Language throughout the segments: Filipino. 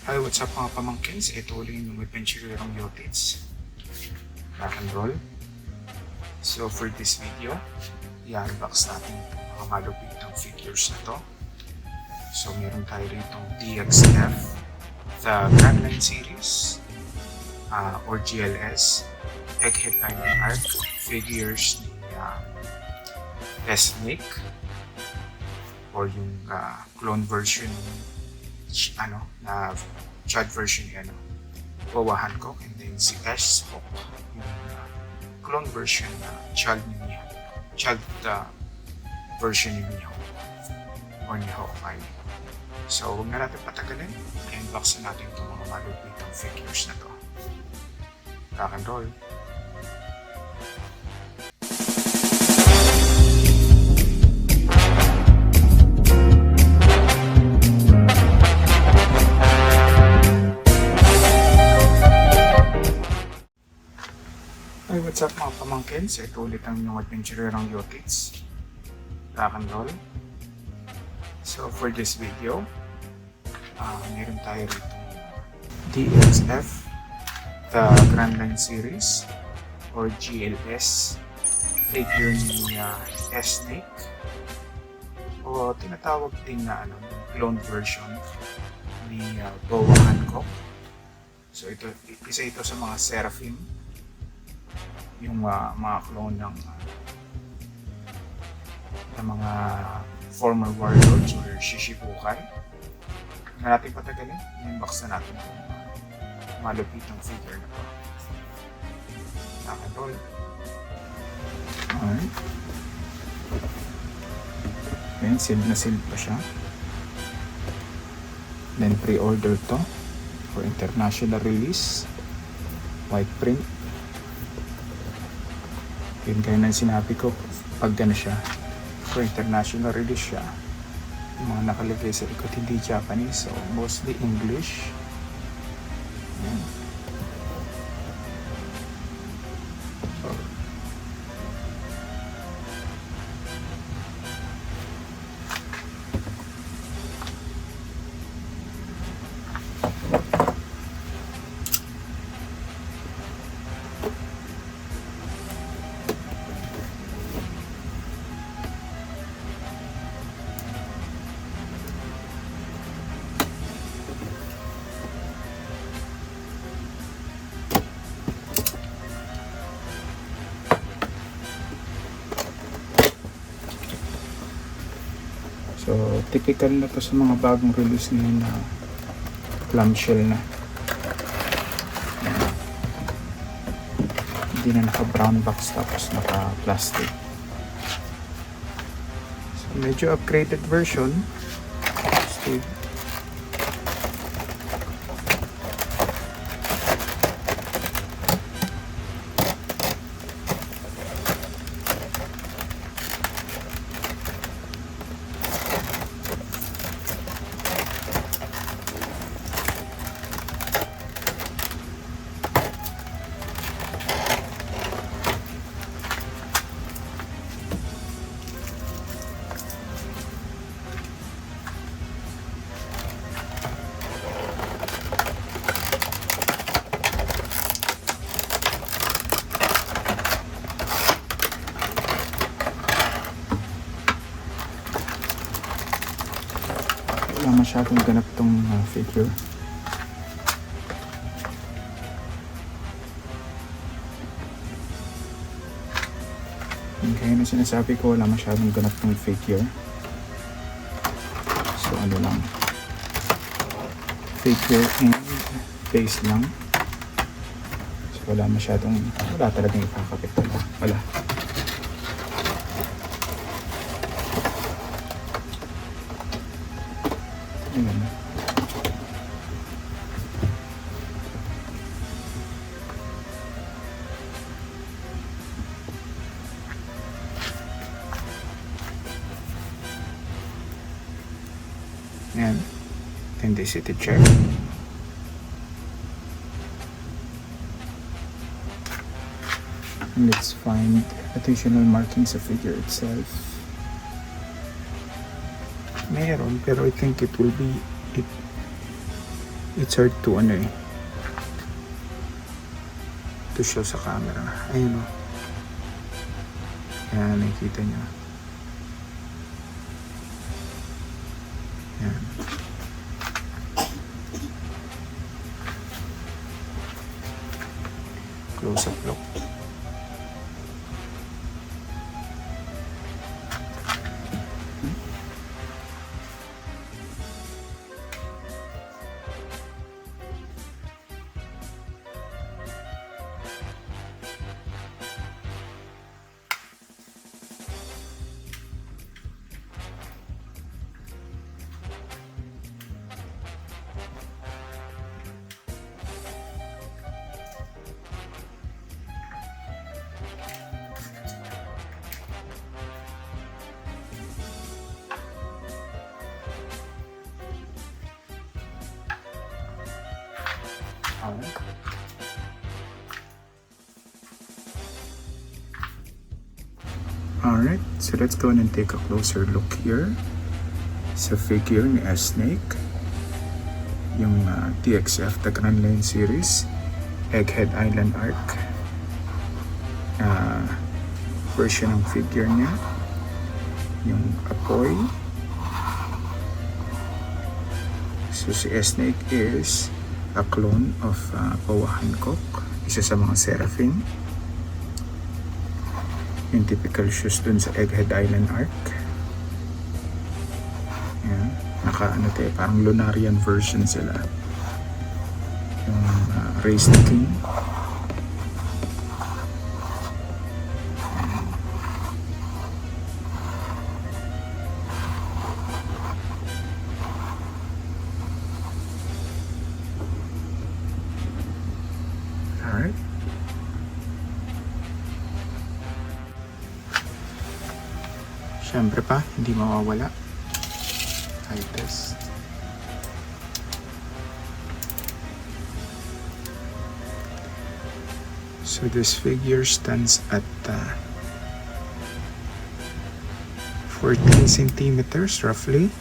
Hi, what's up mga pamangkins? Ito ulit yung adventurerong Yotits. Rock and roll. So for this video, i-unbox natin itong mga malupitang figures na to. So meron tayo rito DXF, the Grand Line Series, or GLS, Egghead Iron Arc, figures ni S-Nick, or yung clone version na Chad version ni Boa Hancock, and then si S-Hawk, yung clone version na Chad version ni Miho or ni Hawkeye. So huwag na natin patagalin, i-unbox natin itong mga malupitang figures na to. Rock and roll. Hey, what's up mga pamangkins? Ito ulit ang inyong adventurerong Yotits. Rock and roll. So for this video, meron tayo rito DXF, the Grand Line Series or GLS, figure ni S-Nick, o tinatawag din na clone version ni Boa Hancock. So ito, isa ito sa mga Seraphim, yung mga clone ng mga former warlords or Shichibukai. Na natin patagalin, i-unbox na natin itong malupitang figure na to. Nakatol. Alright. Ayan, sealed na sealed pa siya. Then pre-order to for international release. White print. Yun kaya nang sinabi ko, pag gano'n siya, for international release siya, yung mga nakalagay sa likod hindi Japanese, so mostly English. Yan. So, typical na to sa mga bagong release ngayon na clamshell na. Hindi na naka-brown box tapos naka-plastic. So, medyo upgraded version. Still. Wala masyadong ganap tong figure. Kaya na sinasabi ko, wala masyadong ganap tong figure. So ano lang, figure and base lang. So wala talagang ipakapit talaga. Wala. Ayan. Ayan. Authenticity check. And let's find additional markings of figure itself. Meron, pero I think it will be It's hard to to show sa camera. Ayun o. Yan, nakikita nyo. Yan. Close-up look. Alright, so let's go and take a closer look here sa figure ni S-Snake, yung TXF, the Grand Line Series Egghead Island Arc version ng figure niya, yung Apoy. So si S-Snake is a clone of Powa Hancock, isa sa mga Seraphim. Yung typical shoes dun sa Egghead Island Arc. Yan. Parang Lunarian version sila. Yung Race the King. Alright. Siyempre pa, hindi mawawala. Eye test. So this figure stands at 14 centimeters roughly.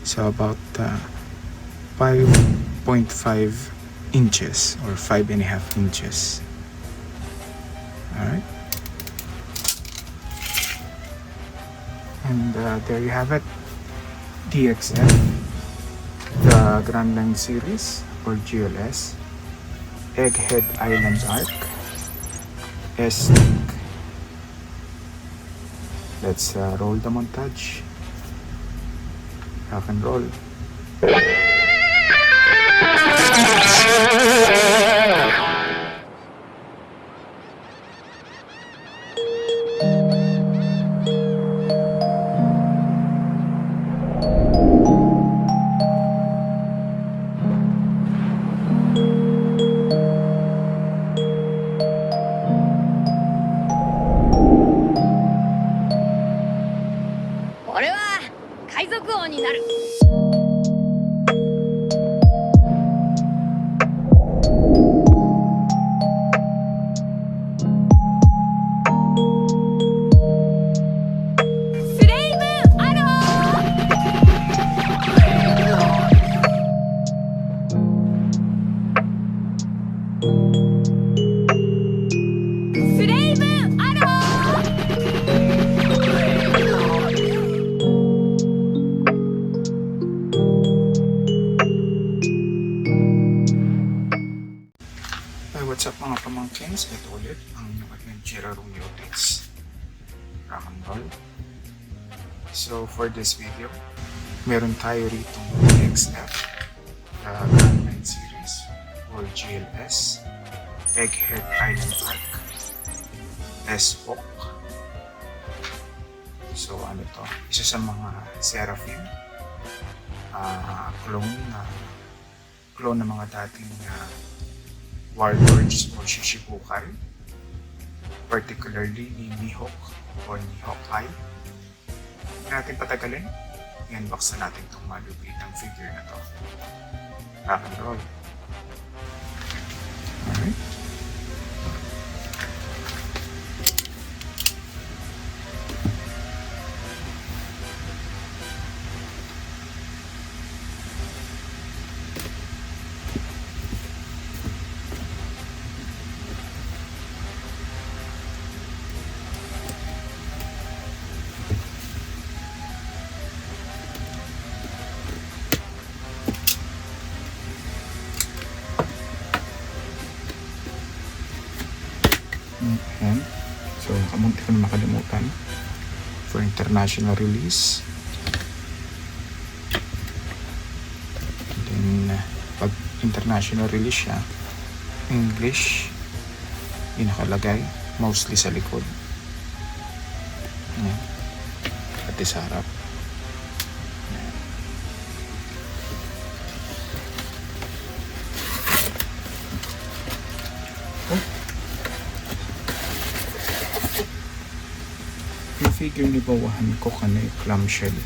So about 5.5 inches or 5.5 inches. Alright. And there you have it, DXF, the Grand Line Series or GLS, Egghead Island Arc, S-Snake. Let's roll the montage. Rock and roll. What's up mga pamangkins? Ito ulit ang inyong adventurer Yotiz. Rock and roll. So for this video, meron tayo rito XF, Grand Line Series or GLS, Egghead Island Arc, S-Hawk. So ano to? Isa sa mga Seraphim, clone ng mga dating warlords o Shichibukai, particularly ni Mihawk o ni Hawkeye. Hindi natin patagalin, i-unbox na natin itong malupitang figure na to. Rock and roll. Alright. munti ko na makalimutan. For international release. And then, pag international release siya, English, yung nakalagay, mostly sa likod. Ayan. Pati sa harap. Ayan. Oh. Yung figure ni bawahan ko kanay clamshell.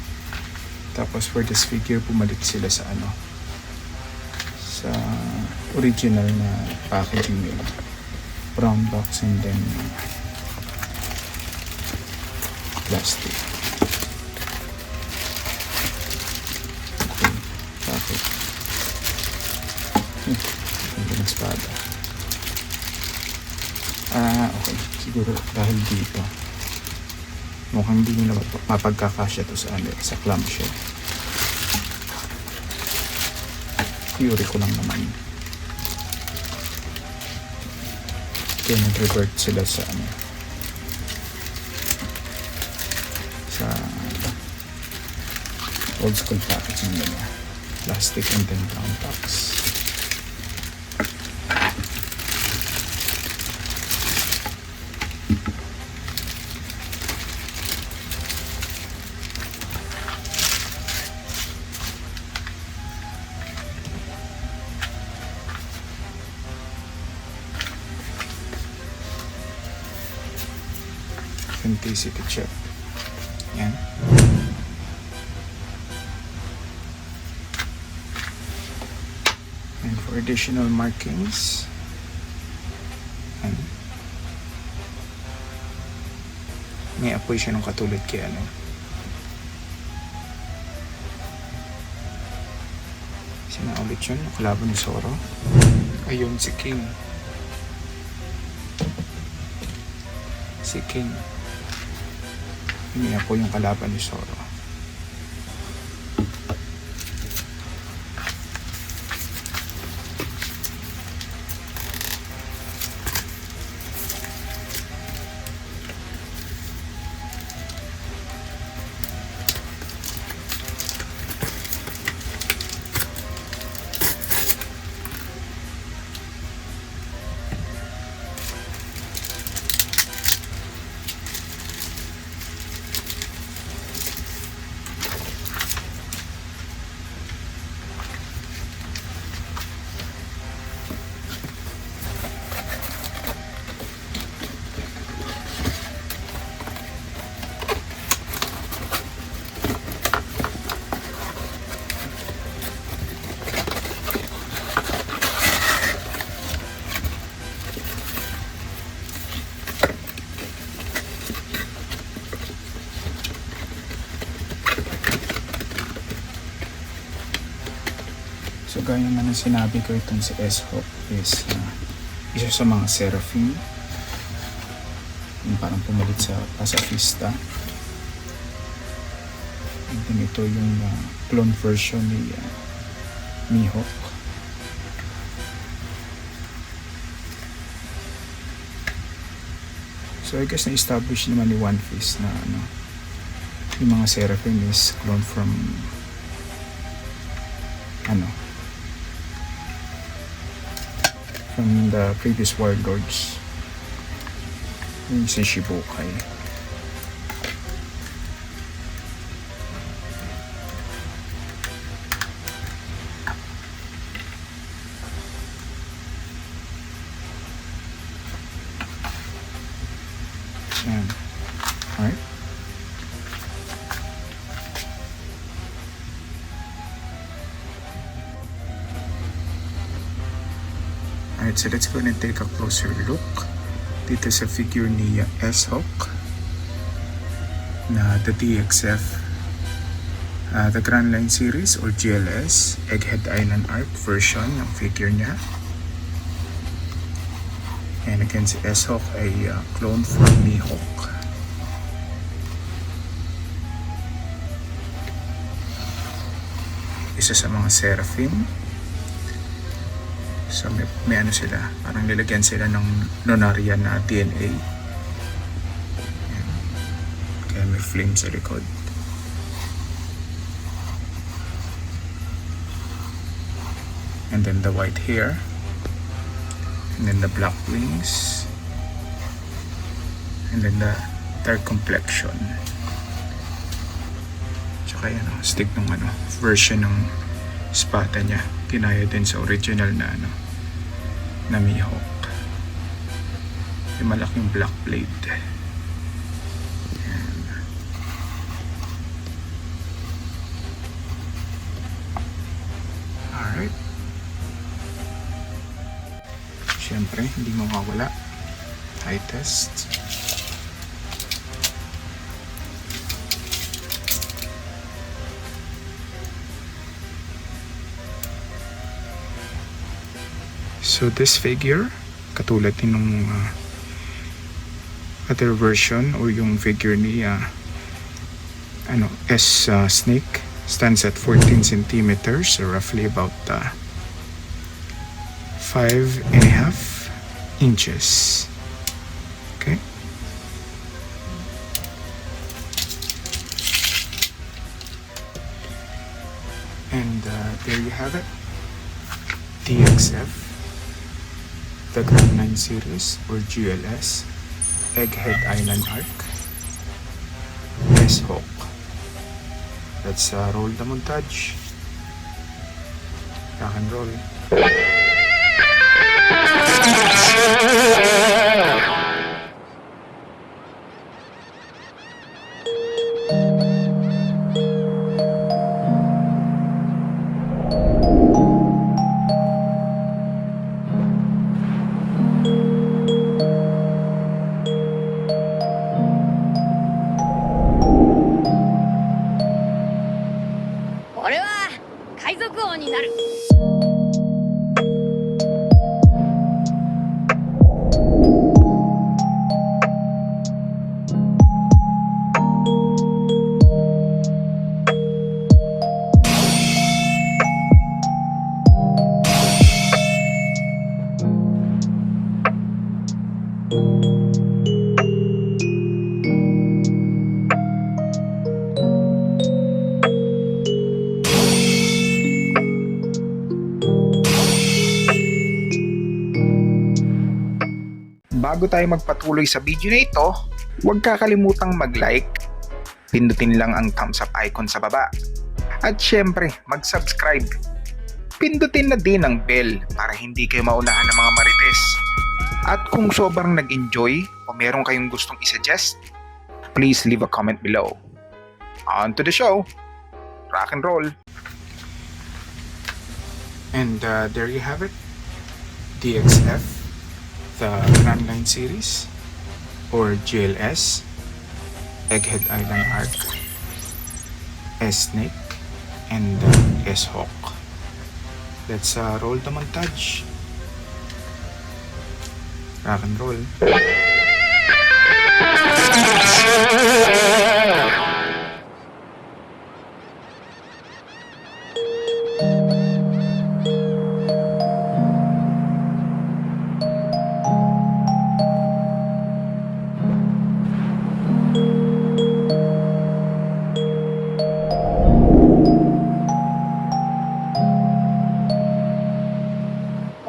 Tapos for this figure, pumalit sila sa sa original na packaging nila. Brown box and then plastic. Okay, bakit? Ang galing espada. Okay. Siguro dahil dito mukhang hindi nila mapagkakasya to sa clamshell. Theory ko lang naman. Kaya nag-revert sila sa sa old school packaging nila. Plastic and then brown box. Authenticity check. Yan. And for additional markings, yan. May apoy siya ng katulad kay sino ulit yun? Kalaban ni Zoro. Ayun, si King. Si King. Hindi po yung kalaban ni Zoro. So gaya nga ng sinabi ko, itong si S-Hawk is isa sa mga Seraphim, yung parang pumalit sa Pacifista. And then ito yung clone version ni Mihawk. So I guess na-establish naman ni One Piece na yung mga Seraphim is clone from from the previous warlords, yung si Shibukai. Yan. Alright. Alright, so let's go and take a closer look dito sa figure ni S-Hawk na the DXF, the Grand Line Series or GLS Egghead Island Art version ng figure niya. And again, si S-Hawk ay clone from Mihawk. Isa sa mga Seraphim. So may sila, parang nilagyan sila ng Nonarian na DNA. flame sa likod. And then the white hair. And then the black wings. And then the dark complexion. Tsaka yan, stick ng version ng espada niya. Kinaya din sa original na na Mihawk. Yung malaking black blade. Yan. Alright. Siyempre, hindi mawawala. Eye test. So this figure, katulad din ng other version or yung figure ni Snake, stands at 14 centimeters, so roughly about 5.5 inches. Okay. And there you have it. DXF, the Grand 9 series or GLS, Egghead Island Arc, S-Hawk. Let's roll the montage. Rock and roll. Bago tayo magpatuloy sa video na ito, huwag kakalimutang mag-like, pindutin lang ang thumbs up icon sa baba, at syempre mag-subscribe. Pindutin na din ang bell para hindi kayo maunahan ng mga marites. At kung sobrang nag-enjoy o meron kayong gustong isuggest, please leave a comment below. On to the show! Rock and roll! And there you have it, DXF, the Grand 9 series or GLS, Egghead Island Arc, S-Snake, and S-Hawk. Let's roll the montage. Rock and roll. "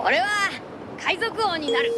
俺は海賊王になる!"